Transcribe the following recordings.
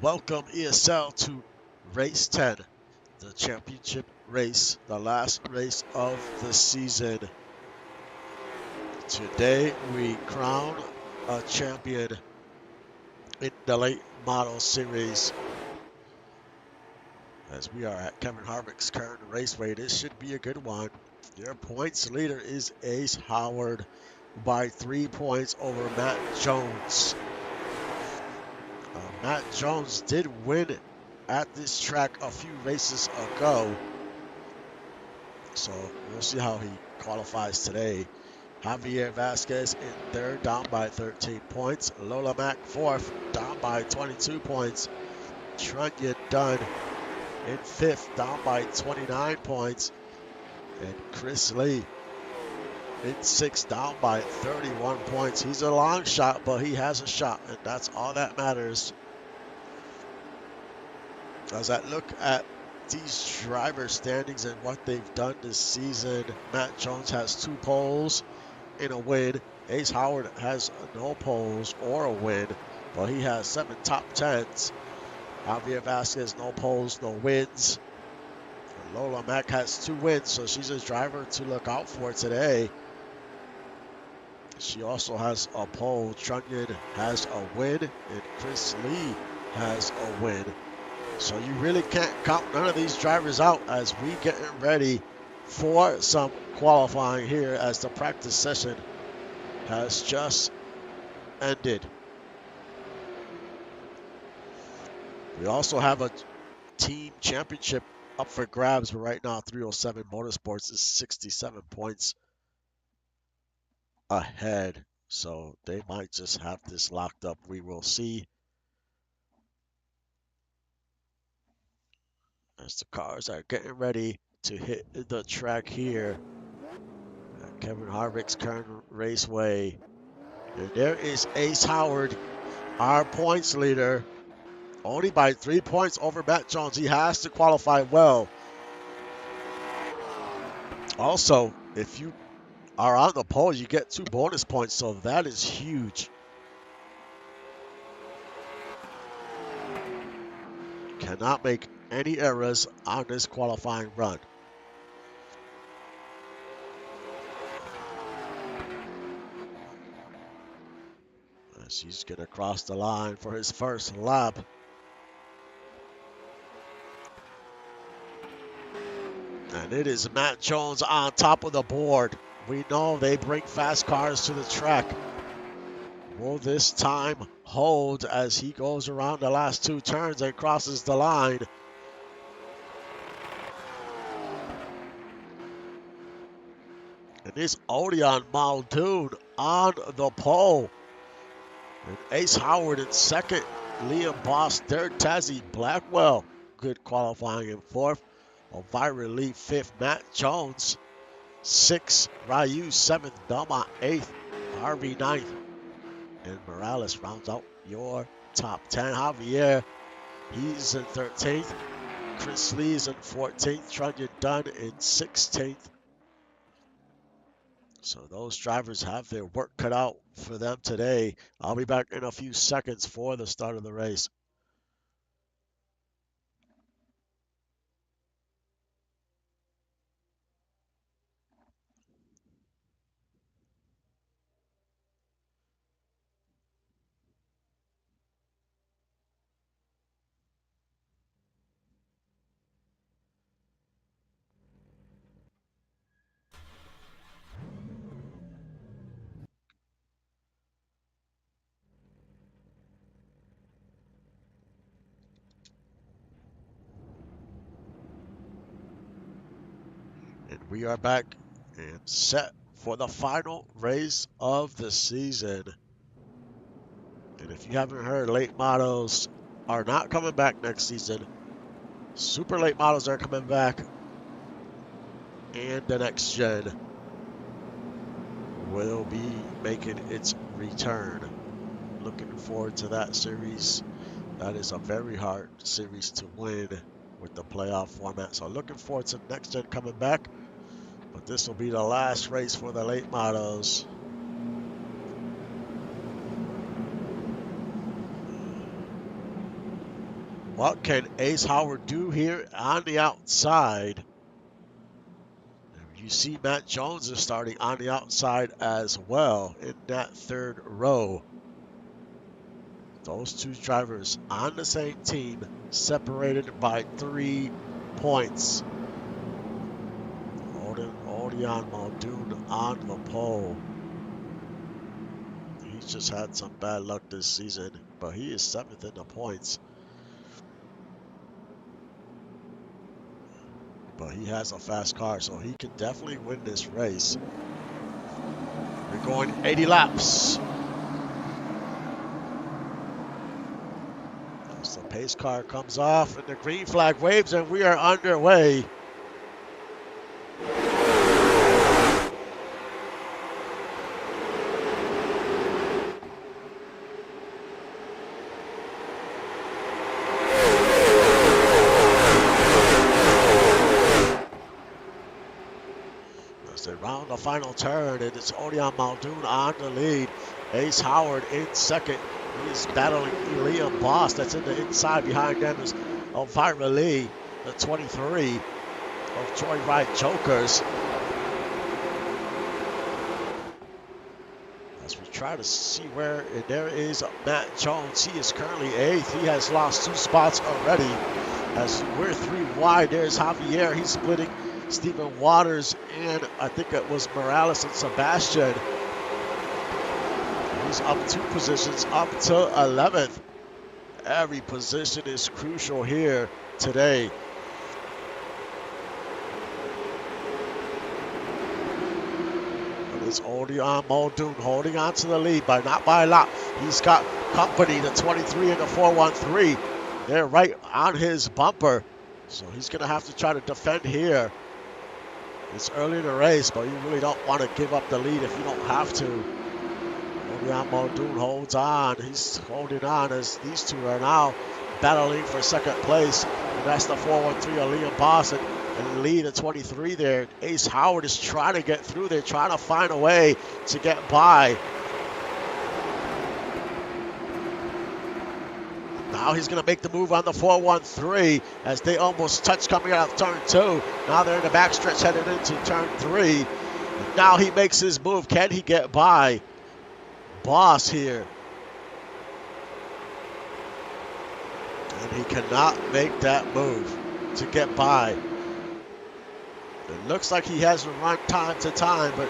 Welcome ESL to race 10, the championship race, the last race of the season. Today we crown a champion in the late model series. As we are at Kevin Harvick's Kern Raceway, this should be a good one. Your points leader is Ace Howard by 3 points over Matt Jones. Matt Jones did win at this track a few races ago, so we'll see how he qualifies today. Javier Vasquez in third, down by 13 points. Lola Mack fourth, down by 22 points. Trunyan Dunn in fifth, down by 29 points. And Chris Lee in sixth, down by 31 points. He's a long shot, but he has a shot, and that's all that matters. As I look at these driver standings and what they've done this season, Matt Jones has 2 poles and a win. Ace Howard has no poles or a win, but he has 7 top 10s. Javier Vasquez, no poles, no wins. Lola Mack has 2 wins, so she's a driver to look out for today. She also has a pole. Trunyan has a win, and Chris Lee has a win. So you really can't count none of these drivers out as we getting ready for some qualifying here as the practice session has just ended. We also have a team championship up for grabs, but right now 307 Motorsports is 67 points ahead. So they might just have this locked up. We will see. As the cars are getting ready to hit the track here at Kevin Harvick's Kern Raceway. And there is Ace Howard, our points leader, only by 3 points over Matt Jones. He has to qualify well. Also, if you are on the pole, you get 2 bonus points, so that is huge. Cannot make any errors on this qualifying run. As he's going to cross the line for his first lap. And it is Matt Jones on top of the board. We know they bring fast cars to the track. Will this time hold as he goes around the last 2 turns and crosses the line? And it's Odion Muldoon on the pole. And Ace Howard in second. Liam Boss third. Tazzy Blackwell, good qualifying in fourth. Elvira Lee fifth. Matt Jones sixth. Ryu seventh. Belmont eighth. Harvey ninth. And Morales rounds out your top 10. Javier, he's in 13th. Chris Lee's in 14th. Trunyan Dunn in 16th. So those drivers have their work cut out for them today. I'll be back in a few seconds for the start of the race. And we are back and set for the final race of the season. And if you haven't heard, late models are not coming back next season. Super late models are coming back. And the next gen will be making its return. Looking forward to that series. That is a very hard series to win with the playoff format. So looking forward to next gen coming back. But this will be the last race for the late models. What can Ace Howard do here on the outside? You see Matt Jones is starting on the outside as well in that third row. Those two drivers on the same team, separated by 3 points. Odion Muldoon on the pole. He's just had some bad luck this season, but he is 7th in the points. But he has a fast car, so he can definitely win this race. We're going 80 laps. As the pace car comes off and the green flag waves, and we are underway. Around the final turn, and it's Odion Muldoon on the lead. Ace Howard in second. He's battling Liam Boss. That's in the inside. Behind them is Elvira Lee, the 23 of Joyride Jokers. As we try to see where there is Matt Jones. He is currently 8th. He has lost 2 spots already. As we're 3 wide, there's Javier. He's splitting Stephen Waters, and I think it was Morales and Sebastian. He's up 2 positions, up to 11th. Every position is crucial here today. But it's Odion Muldoon holding on to the lead, but not by a lot. He's got company, the 23 and the 413. They're right on his bumper, so he's going to have to try to defend here. It's early in the race, but you really don't want to give up the lead if you don't have to. Odion Muldoon holds on. He's holding on as these two are now battling for second place. And that's the 413 of Liam Boss and lead at 23 there. Ace Howard is trying to get through there, trying to find a way to get by. Now he's going to make the move on the 413 as they almost touch coming out of turn 2. Now they're in the backstretch headed into turn 3. And now he makes his move. Can he get by Boss here? And he cannot make that move to get by. It looks like he has to run time to time, but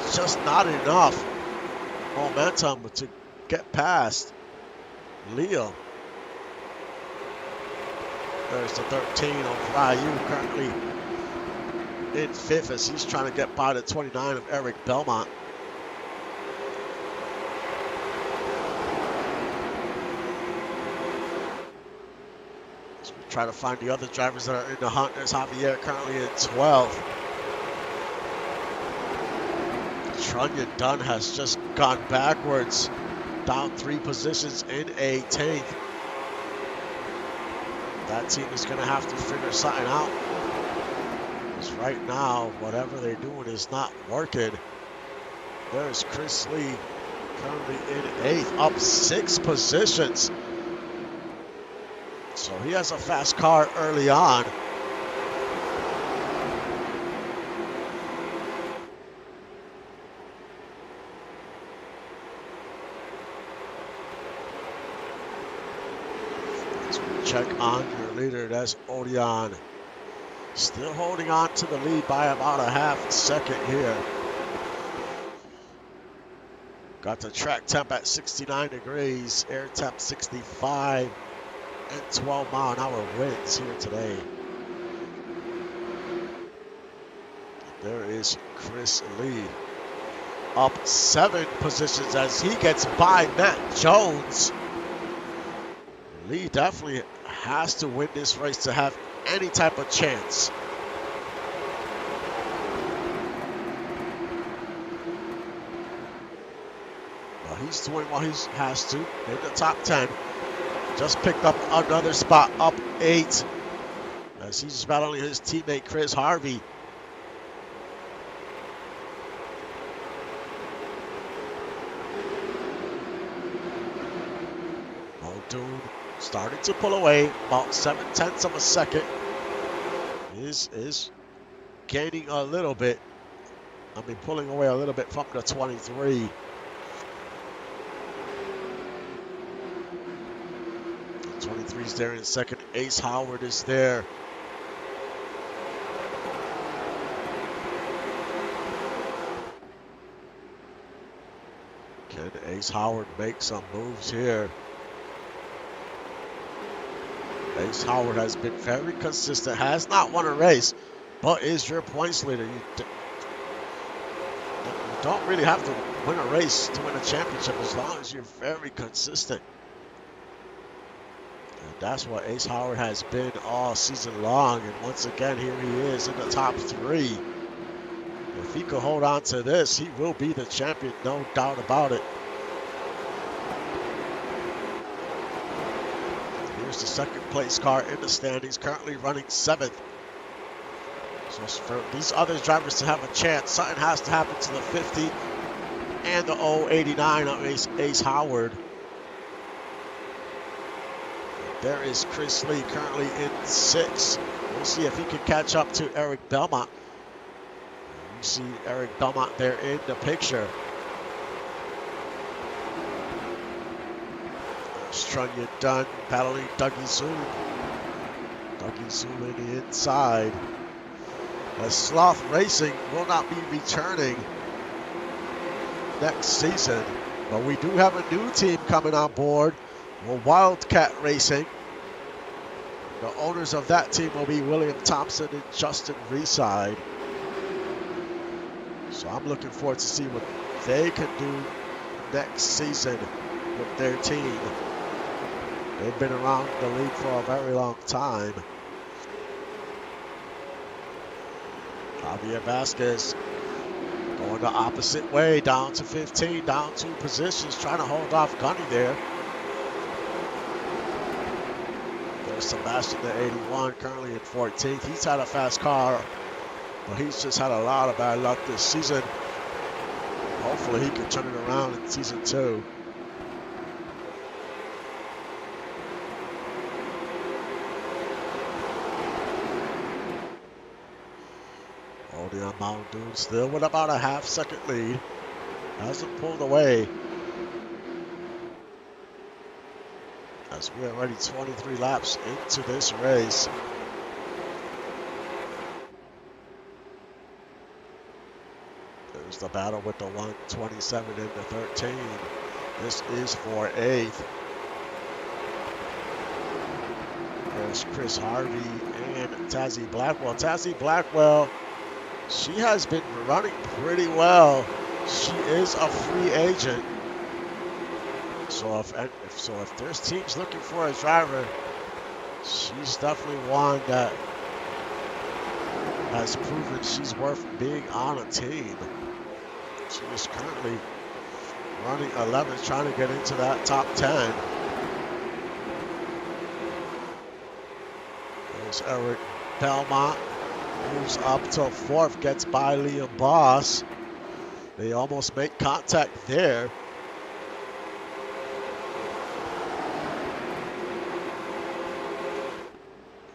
it's just not enough momentum to get past Leo. There's the 13 of Ryu, currently in 5th as he's trying to get by the 29 of Eric Belmont. As we try to find the other drivers that are in the hunt, there's Javier currently in 12th. Trunnion Dunn has just gone backwards, down 3 positions in 18th. That team is going to have to figure something out, because right now, whatever they're doing is not working. There's Chris Lee currently in 8th, up 6 positions. So he has a fast car early on. Check on your leader, that's Odion. Still holding on to the lead by about a half second here. Got the track temp at 69 degrees, air temp 65, and 12 mile an hour winds here today. There is Chris Lee, up 7 positions as he gets by Matt Jones. Lee definitely has to win this race to have any type of chance. Well, he's doing what he has to in the top 10. Just picked up another spot, up 8, as he's battling his teammate Chris Harvey. Muldoon Starting to pull away, about 0.7 of a second. Is gaining a little bit. I mean, pulling away a little bit from the 23. 23's there in second. Ace Howard is there. Can Ace Howard make some moves here? Ace Howard has been very consistent, has not won a race, but is your points leader. You don't really have to win a race to win a championship as long as you're very consistent. And that's what Ace Howard has been all season long. And once again, here he is in the top 3. If he could hold on to this, he will be the champion, no doubt about it. Here's the second place car in the standings, currently running 7th. So for these other drivers to have a chance, something has to happen to the 50 and the 089 of Ace Howard. There is Chris Lee currently in 6th. We'll see if he can catch up to Eric Belmont. You see Eric Belmont there in the picture. Strunya Dunn battling Dougie Zoom. Dougie Zoom in the inside. As Sloth Racing will not be returning next season, but we do have a new team coming on board. Wildcat Racing. The owners of that team will be William Thompson and Justin Reside. So I'm looking forward to see what they can do next season with their team. They've been around the league for a very long time. Javier Vasquez going the opposite way, down to 15, down 2 positions, trying to hold off Gunny there. There's Sebastian, the 81, currently in 14th. He's had a fast car, but he's just had a lot of bad luck this season. Hopefully he can turn it around in season 2. On Mountain Dew, still with about a half-second lead. Hasn't pulled away. As we're already 23 laps into this race. There's the battle with the 127 and the 13. This is for 8th. There's Chris Harvey and Tazzy Blackwell. Tazzy Blackwell, she has been running pretty well. She is a free agent. So if there's teams looking for a driver, she's definitely one that has proven she's worth being on a team. She is currently running 11th, trying to get into that top 10. There's Eric Belmont. Moves up to 4th, gets by Liam Boss. They almost make contact there.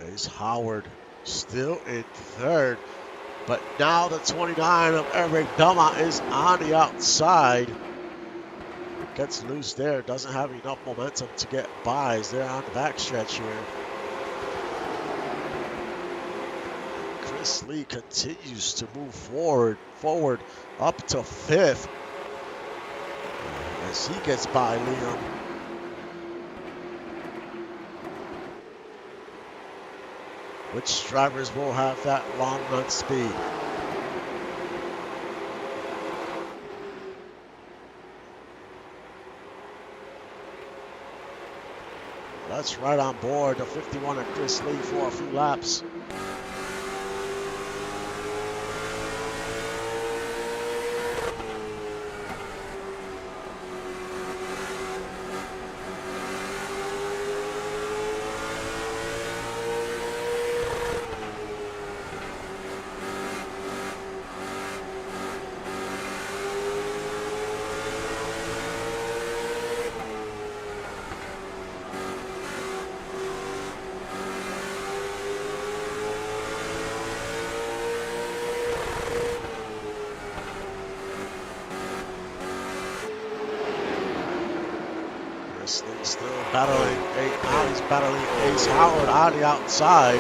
Ace Howard still in 3rd, but now the 29 of Eric Belmont is on the outside. Gets loose there, doesn't have enough momentum to get by as they're on the backstretch here. Chris Lee continues to move forward up to 5th as he gets by Liam. Which drivers will have that long run speed? That's right on board the 51 of Chris Lee for a few laps. Chrisley still battling. Now he's battling Ace Howard on the outside.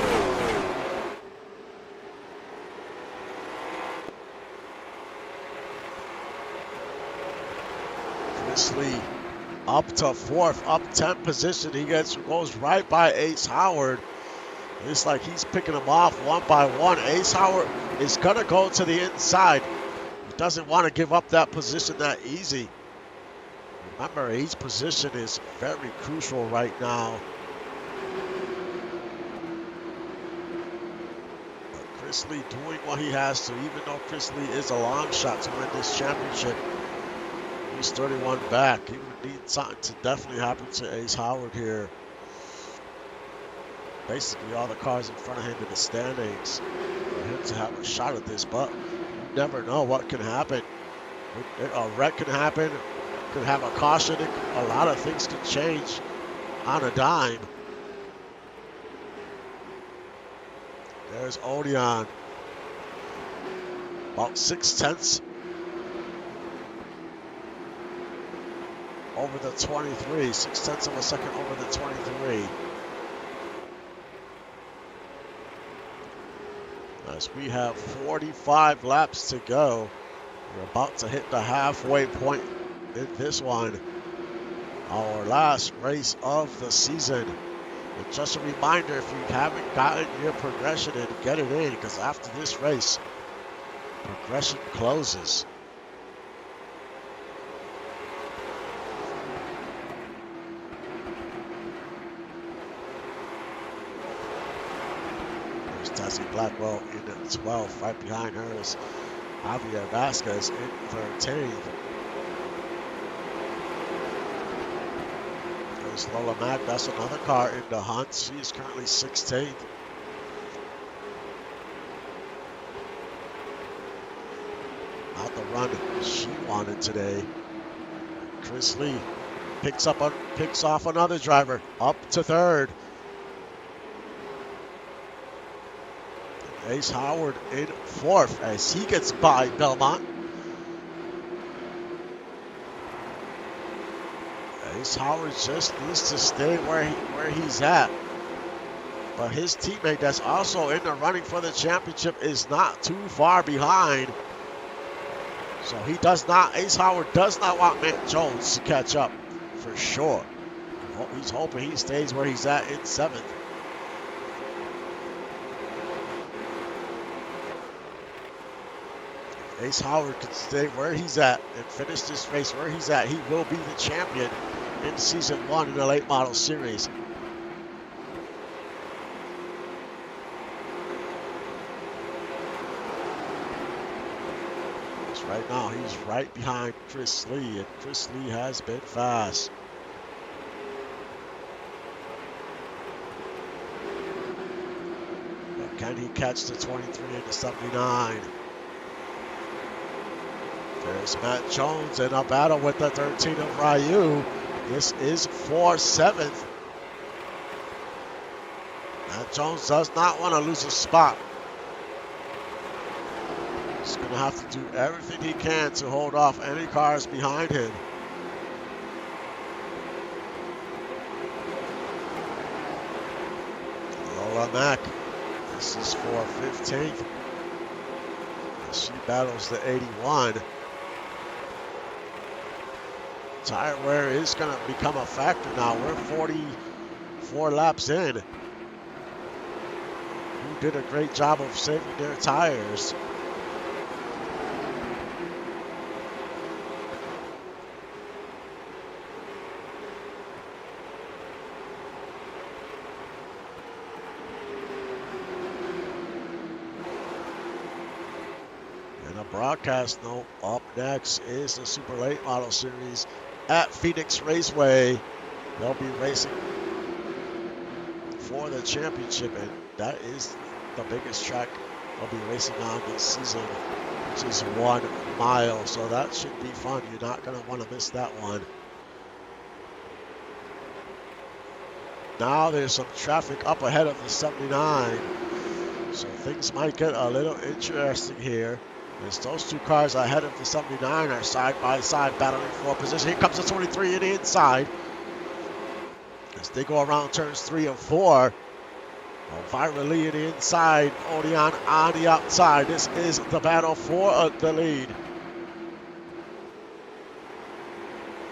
Chrisley up to fourth, up 10 position. He goes right by Ace Howard. It's like he's picking them off one by one. Ace Howard is going to go to the inside. He doesn't want to give up that position that easy. Remember, each position is very crucial right now. But Chrisley doing what he has to, even though Chrisley is a long shot to win this championship. He's 31 back. He would need something to definitely happen to Ace Howard here. Basically, all the cars in front of him in the standings for him to have a shot at this, but you never know what can happen. A wreck can happen. Could have a caution. A lot of things could change on a dime. There's Odeon. About 6/10 over the 23. 6/10 of a second over the 23. As we have 45 laps to go. We're about to hit the halfway point in this one, our last race of the season. And just a reminder, if you haven't gotten your progression in, get it in, because after this race, progression closes. There's Tessie Blackwell in 12th, right behind her is Javier Vasquez in 13th. Lola Mack, that's another car in the hunt. She is currently 16th. Not the run she wanted today. Chrisley picks off another driver up to third. Ace Howard in fourth as he gets by Belmont. Ace Howard just needs to stay where he's at. But his teammate that's also in the running for the championship is not too far behind. So Ace Howard does not want Matt Jones to catch up for sure. He's hoping he stays where he's at in 7th. If Ace Howard could stay where he's at and finish this race where he's at, he will be the champion in Season 1 in the Late Model Series. Right now, he's right behind Chrisley, and Chrisley has been fast. But can he catch the 23 and the 79? There's Matt Jones in a battle with the 13 of Ryu. This is for 7th. Matt Jones does not want to lose a spot. He's going to have to do everything he can to hold off any cars behind him. Lola Mack, this is for 15th. She battles the 81. Tire wear is going to become a factor now. We're 44 laps in. Who did a great job of saving their tires. Broadcast note, up next is the Super Late Model Series at Phoenix Raceway. They'll be racing for the championship, and that is the biggest track they'll be racing on this season, which is 1 mile. So that should be fun. You're not going to want to miss that one. Now there's some traffic up ahead of the 79, so things might get a little interesting here. As those two cars ahead of the 79 are side by side battling for position. Here comes the 23 in the inside. As they go around turns 3 and 4. Elvira Lee on the inside, Odion on the outside. This is the battle for the lead.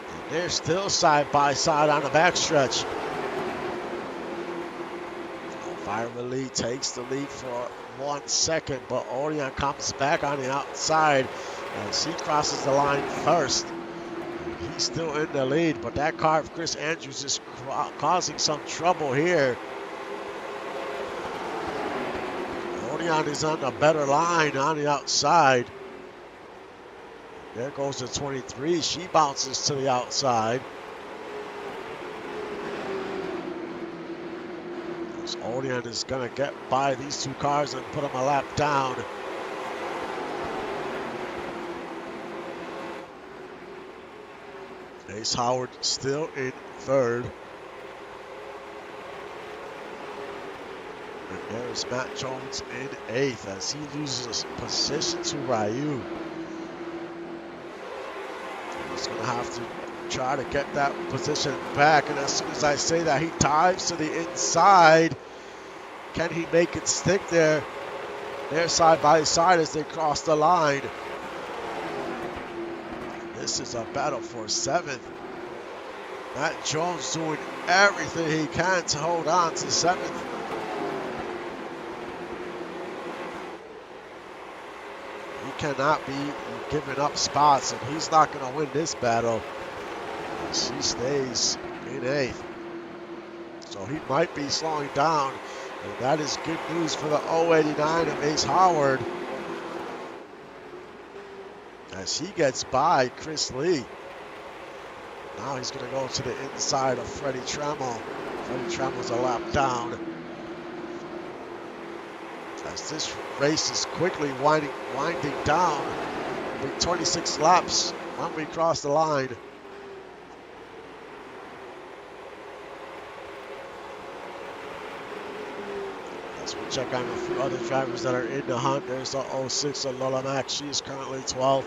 And they're still side by side on the backstretch. Elvira Lee takes the lead for 1 second, but Odion comes back on the outside as he crosses the line first. He's still in the lead, but that car of Chris Andrews is causing some trouble here. Odion is on the better line on the outside. There goes the 23. She bounces to the outside. Odion is going to get by these two cars and put them a lap down. Ace Howard still in third. And there's Matt Jones in eighth as he loses position to Ryu. He's going to have to try to get that position back. And as soon as I say that, he dives to the inside. Can he make it stick there? They're side by side as they cross the line. This is a battle for 7th. Matt Jones doing everything he can to hold on to 7th. He cannot be giving up spots, and he's not going to win this battle. He stays in 8th. So he might be slowing down, and that is good news for the 089 of Ace Howard, as he gets by Chris Lee. Now he's going to go to the inside of Freddie Trammell. Freddie Trammell's a lap down. As this race is quickly winding down, with 26 laps when we cross the line. As we check on a few other drivers that are in the hunt. There's the 06 of Lola Mack. She is currently 12th.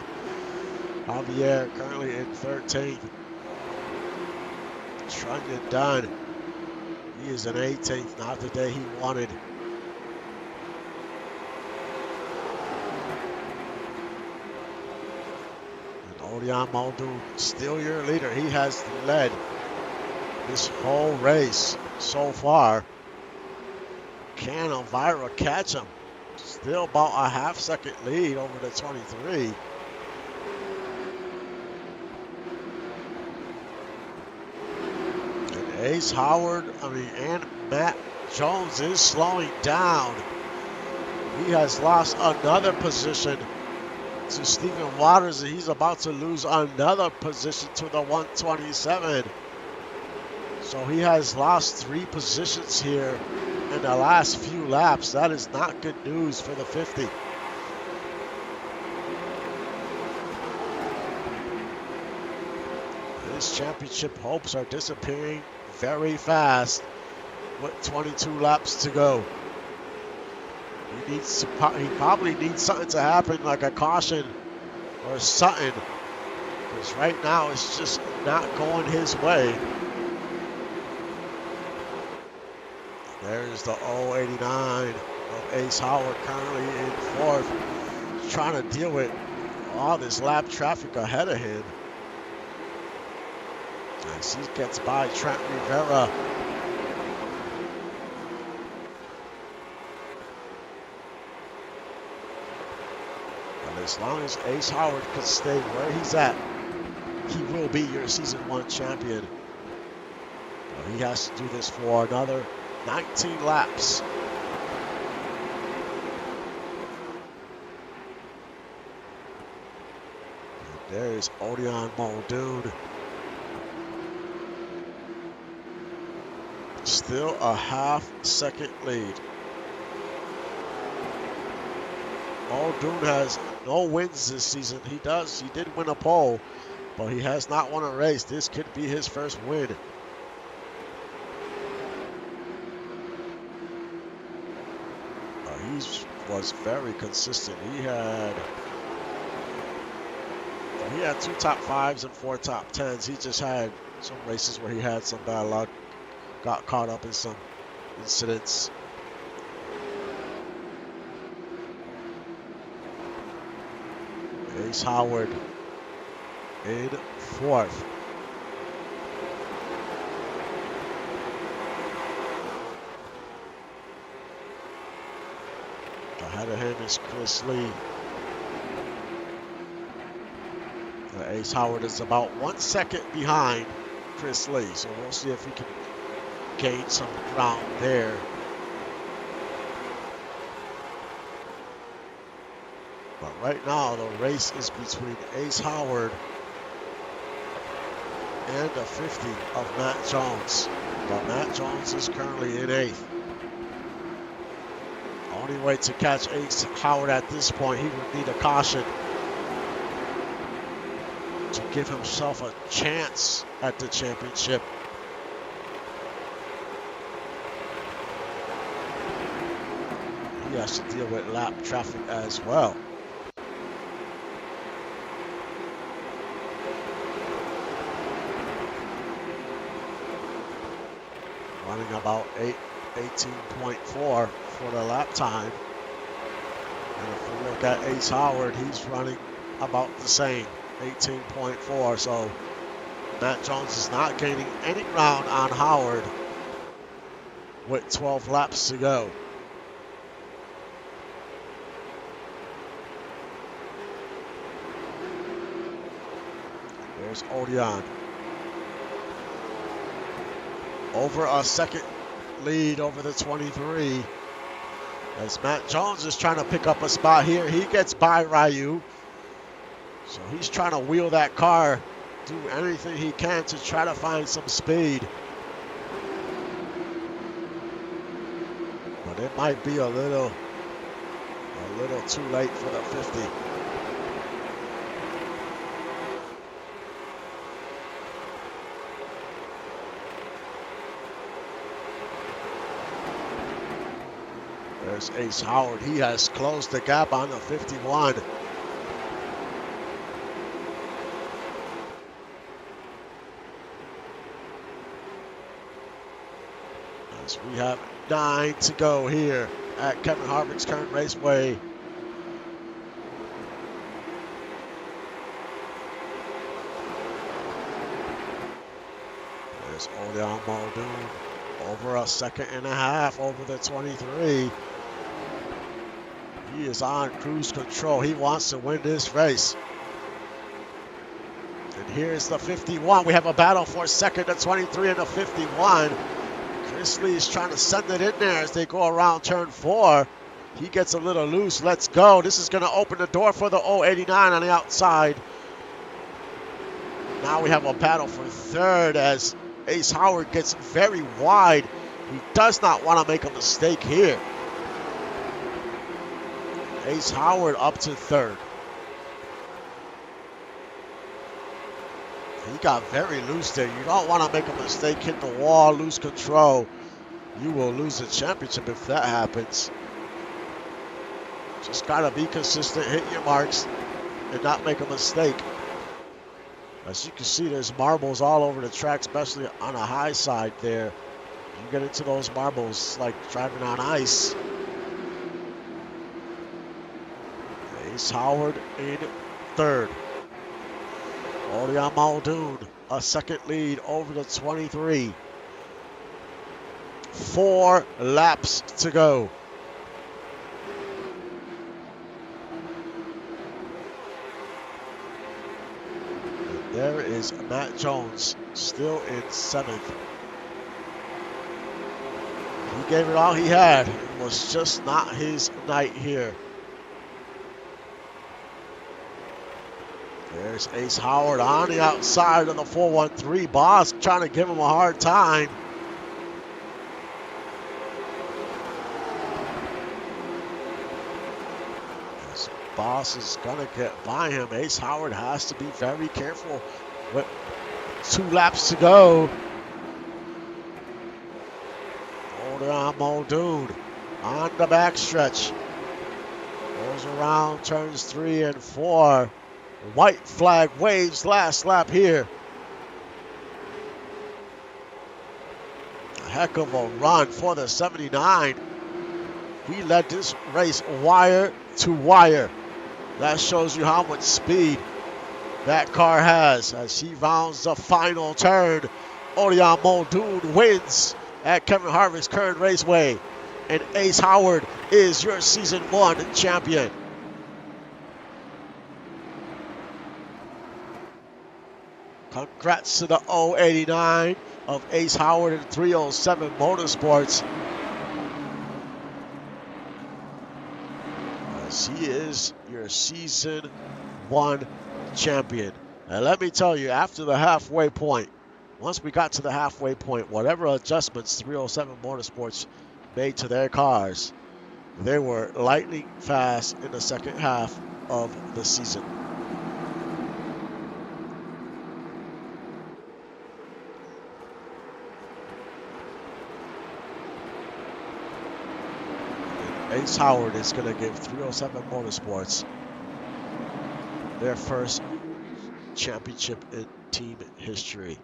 Javier currently in 13th. Trunyan Dunn, he is in 18th, not the day he wanted. And Odion Muldoon, still your leader. He has led this whole race so far. Can Elvira catch him? Still about a half-second lead over the 23. Ace Howard, and Matt Jones is slowing down. He has lost another position to Stephen Waters, and he's about to lose another position to the 127. So he has lost 3 positions here in the last few laps. That is not good news for the 50. His championship hopes are disappearing very fast with 22 laps to go. He probably needs something to happen, like a caution or something, because right now it's just not going his way. There's the 089 of Ace Howard, currently in 4th, trying to deal with all this lap traffic ahead of him. As he gets by Trent Rivera. And as long as Ace Howard can stay where he's at, he will be your Season 1 champion. But he has to do this for another 19 laps. And there's Odion Muldoon. Still a half-second lead. Muldoon has no wins this season. He did win a pole, but he has not won a race. This could be his first win. He was very consistent. He had 2 top 5s and 4 top 10s. He just had some races where he had some bad luck. got caught up in some incidents. Ace Howard in fourth. Ahead of him is Chris Lee. Ace Howard is about 1 second behind Chris Lee, so we'll see if he can gain some ground there. But right now, the race is between Ace Howard and the 50 of Matt Jones. But Matt Jones is currently in 8th. Only way to catch Ace Howard at this point, he would need a caution to give himself a chance at the championship. He has to deal with lap traffic as well. Running about 18.4 for the lap time. And if we look at Ace Howard, he's running about the same, 18.4. So Matt Jones is not gaining any ground on Howard with 12 laps to go. There's Odion. Over a second lead over the 23. As Matt Jones is trying to pick up a spot here. He gets by Ryu. So he's trying to wheel that car, do anything he can to try to find some speed. But it might be a little too late for the 50. There's Ace Howard. He has closed the gap on the 51. As we have 9 to go here at Kevin Harvick's Kern Raceway. There's Odion Muldoon. Over a second and a half over the 23. He is on cruise control. He wants to win this race. And here's the 51. We have a battle for second, the 23 and the 51. Chris Lee is trying to send it in there as they go around turn 4. He gets a little loose. Let's go. This is going to open the door for the 089 on the outside. Now we have a battle for third as Ace Howard gets very wide. He does not want to make a mistake here. Ace Howard up to third. He got very loose there. You don't want to make a mistake, hit the wall, lose control. You will lose the championship if that happens. Just got to be consistent, hit your marks, and not make a mistake. As you can see, there's marbles all over the track, especially on a high side there. You get into those marbles, like driving on ice. Ace Howard in third. Odion Muldoon, a second lead over the 23. 4 laps to go. And there is Matt Jones, still in 7th. He gave it all he had. It was just not his night here. There's Ace Howard on the outside of the 413. Boss trying to give him a hard time. As Boss is going to get by him. Ace Howard has to be very careful with 2 laps to go. Odion Muldoon on the backstretch. Goes around turns 3 and 4. White flag waves last lap here. heck of a run for the 79. He led this race wire to wire. That shows you how much speed that car has as he rounds the final turn. Orion Muldoon wins at Kevin Harvick's Kern Raceway. And Ace Howard is your Season 1 champion. Congrats to the 089 of Ace Howard and 307 Motorsports. As he is your Season 1 champion. And let me tell you, after the halfway point, once we got to the halfway point, whatever adjustments 307 Motorsports made to their cars, they were lightning fast in the second half of the season. And Ace Howard is going to give 307 Motorsports their first championship in team history.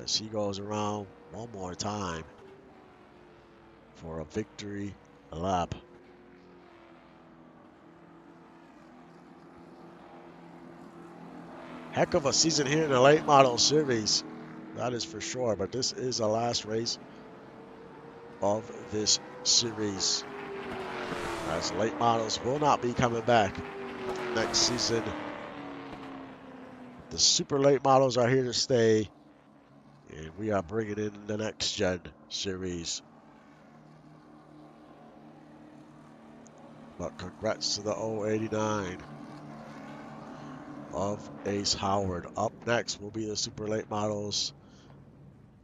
As he goes around one more time for a victory lap. Heck of a season here in the late model series, that is for sure, but this is the last race of this series, as late models will not be coming back next season. The super late models are here to stay, and we are bringing in the next gen series. But congrats to the 089 of Ace Howard. Up next will be the super late models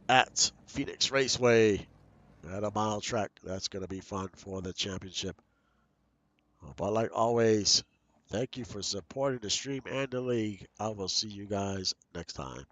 at Phoenix Raceway at a mile track. That's going to be fun for the championship. But like always, thank you for supporting the stream and the league. I will see you guys next time.